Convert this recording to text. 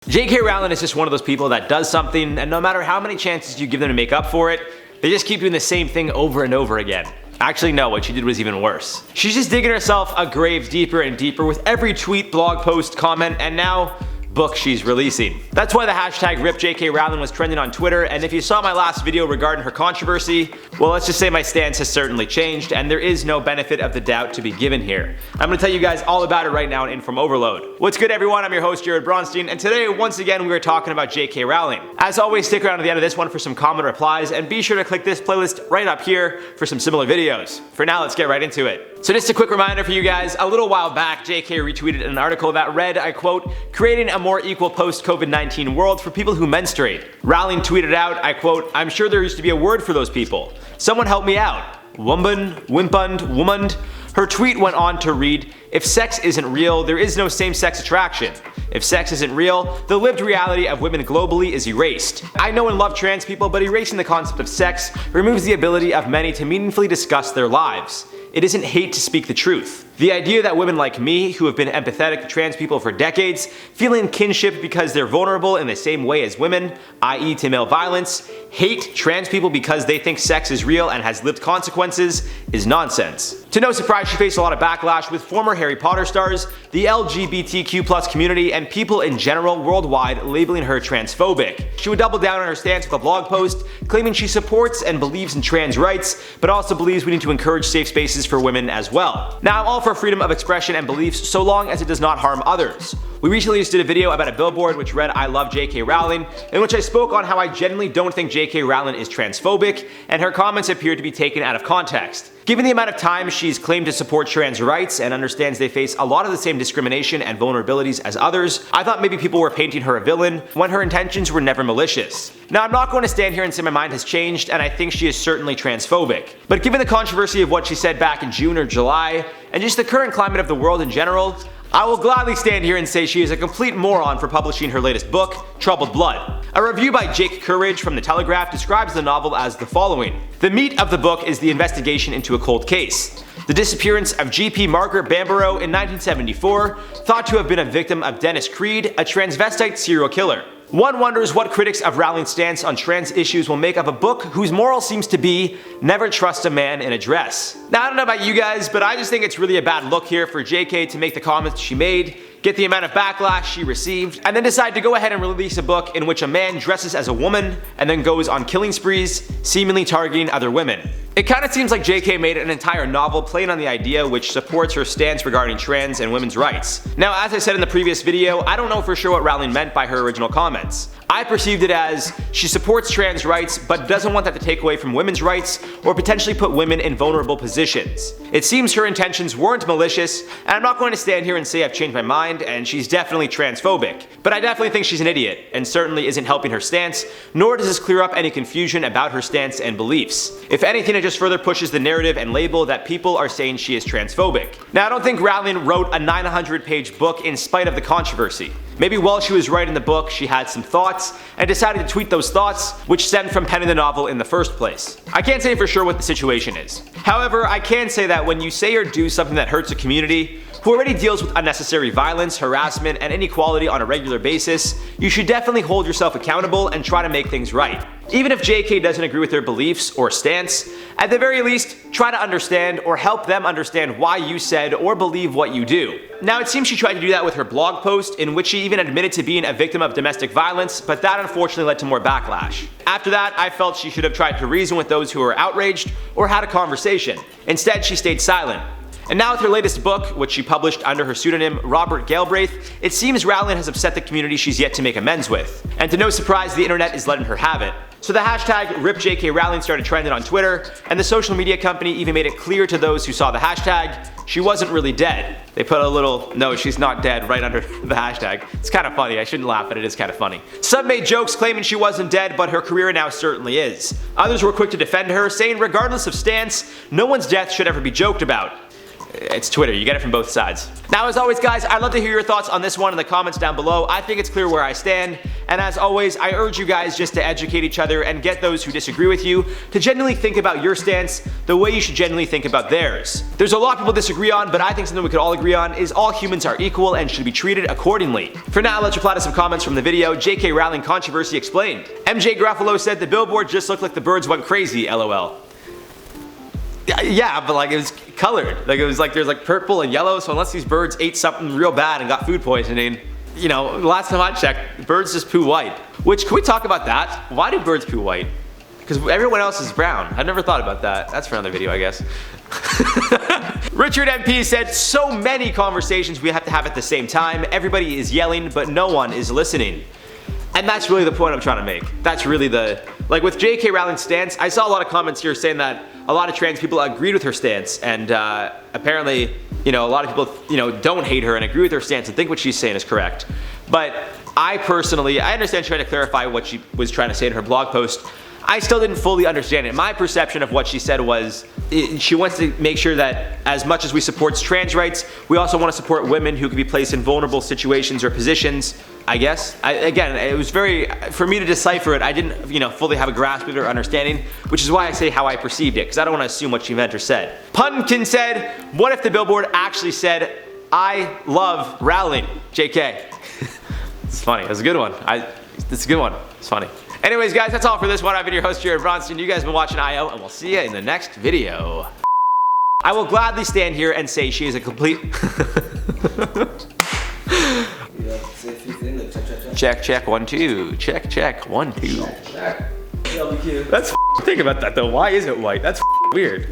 J.K. Rowling is just one of those people that does something, and no matter how many chances you give them to make up for it, they just keep doing the same thing over and over again. Actually, no, what she did was even worse. She's just digging herself a grave deeper and deeper with every tweet, blog post, comment, and now book she's releasing. That's why the hashtag #RipJKRowling was trending on Twitter, and if you saw my last video regarding her controversy, well, let's just say my stance has certainly changed, and there is no benefit of the doubt to be given here. I'm gonna tell you guys all about it right now in InformOverload. What's good, everyone? I'm your host, Jared Bronstein, and today, once again, we are talking about J.K. Rowling. As always, stick around to the end of this one for some comment replies, and be sure to click this playlist right up here for some similar videos. For now, let's get right into it. So just a quick reminder for you guys, a little while back, J.K. retweeted an article that read, I quote, "Creating a more equal post-COVID-19 world for people who menstruate." Rowling tweeted out, I quote, "I'm sure there used to be a word for those people. Someone help me out. Woman, wimpund, woman." Her tweet went on to read, "If sex isn't real, there is no same-sex attraction. If sex isn't real, the lived reality of women globally is erased. I know and love trans people, but erasing the concept of sex removes the ability of many to meaningfully discuss their lives. It isn't hate to speak the truth. The idea that women like me, who have been empathetic to trans people for decades, feeling kinship because they're vulnerable in the same way as women, i.e. to male violence, hate trans people because they think sex is real and has lived consequences, is nonsense." To no surprise, she faced a lot of backlash with former Harry Potter stars, the LGBTQ+ community, and people in general worldwide labeling her transphobic. She would double down on her stance with a blog post, claiming she supports and believes in trans rights, but also believes we need to encourage safe spaces for women as well. Now, I'm all for freedom of expression and beliefs so long as it does not harm others. We recently just did a video about a billboard which read "I love J.K. Rowling," in which I spoke on how I genuinely don't think J.K. Rowling is transphobic, and her comments appear to be taken out of context. Given the amount of time she's claimed to support trans rights and understands they face a lot of the same discrimination and vulnerabilities as others, I thought maybe people were painting her a villain when her intentions were never malicious. Now, I'm not going to stand here and say my mind has changed, and I think she is certainly transphobic. But given the controversy of what she said back in June or July, and just the current climate of the world in general, I will gladly stand here and say she is a complete moron for publishing her latest book, Troubled Blood. A review by Jake Courage from The Telegraph describes the novel as the following. The meat of the book is the investigation into a cold case. The disappearance of G.P. Margaret Bamborough in 1974, thought to have been a victim of Dennis Creed, a transvestite serial killer. One wonders what critics of Rowling's stance on trans issues will make of a book whose moral seems to be, never trust a man in a dress. Now, I don't know about you guys, but I just think it's really a bad look here for JK to make the comments she made, get the amount of backlash she received, and then decide to go ahead and release a book in which a man dresses as a woman and then goes on killing sprees, seemingly targeting other women. It kind of seems like JK made an entire novel playing on the idea which supports her stance regarding trans and women's rights. Now, as I said in the previous video, I don't know for sure what Rowling meant by her original comments. I perceived it as she supports trans rights but doesn't want that to take away from women's rights or potentially put women in vulnerable positions. It seems her intentions weren't malicious, and I'm not going to stand here and say I've changed my mind and she's definitely transphobic, but I definitely think she's an idiot and certainly isn't helping her stance, nor does this clear up any confusion about her stance and beliefs. If anything, it just further pushes the narrative and label that people are saying she is transphobic. Now, I don't think Rowling wrote a 900-page book in spite of the controversy. Maybe while she was writing the book, she had some thoughts and decided to tweet those thoughts, which stemmed from penning the novel in the first place. I can't say for sure what the situation is. However, I can say that when you say or do something that hurts a community who already deals with unnecessary violence, harassment, and inequality on a regular basis, you should definitely hold yourself accountable and try to make things right. Even if JK doesn't agree with their beliefs or stance, at the very least, try to understand or help them understand why you said or believe what you do. Now, it seems she tried to do that with her blog post, in which she even admitted to being a victim of domestic violence, but that unfortunately led to more backlash. After that, I felt she should have tried to reason with those who were outraged or had a conversation. Instead, she stayed silent. And now with her latest book, which she published under her pseudonym Robert Galbraith, it seems Rowling has upset the community she's yet to make amends with. And to no surprise, the internet is letting her have it. So the hashtag #RipJKRowling started trending on Twitter, and the social media company even made it clear to those who saw the hashtag she wasn't really dead. They put a little "no, she's not dead" right under the hashtag. It's kind of funny, I shouldn't laugh, but it is kind of funny. Some made jokes claiming she wasn't dead, but her career now certainly is. Others were quick to defend her, saying regardless of stance, no one's death should ever be joked about. It's Twitter, you get it from both sides. Now as always guys, I'd love to hear your thoughts on this one in the comments down below. I think it's clear where I stand, and as always, I urge you guys just to educate each other and get those who disagree with you to genuinely think about your stance the way you should genuinely think about theirs. There's a lot people disagree on, but I think something we could all agree on is all humans are equal and should be treated accordingly. For now, let's reply to some comments from the video. J.K. Rowling controversy explained. MJ Gruffalo said the billboard just looked like the birds went crazy, LOL. Yeah, but like it was colored. Like it was like there's like purple and yellow, so unless these birds ate something real bad and got food poisoning, you know, last time I checked, birds just poo white. Which, can we talk about that? Why do birds poo white? Because everyone else is brown. I've never thought about that. That's for another video, I guess. Richard MP said, so many conversations we have to have at the same time. Everybody is yelling, but no one is listening. And that's really the point I'm trying to make. That's really the, like with J.K. Rowling's stance, I saw a lot of comments here saying that a lot of trans people agreed with her stance, and apparently, you know, a lot of people, you know, don't hate her and agree with her stance and think what she's saying is correct. But I personally, I understand trying to clarify what she was trying to say in her blog post. I still didn't fully understand it. My perception of what she said was she wants to make sure that as much as we support trans rights, we also want to support women who could be placed in vulnerable situations or positions, I guess. Again, it was very, for me to decipher it, I didn't, you know, fully have a grasp of it or understanding, which is why I say how I perceived it, because I don't want to assume what she meant or said. Punkin said, what if the billboard actually said, I love Rowling, JK? It's funny, that's a good one. It's a good one, it's funny. Anyways guys, that's all for this one. I've been your host, Jared Bronson. You guys have been watching I.O. and we'll see you in the next video. I will gladly stand here and say she is a complete... Check, check, 1, 2. Check, check, 1, 2. Check. That's think about that though. Why is it white? That's weird.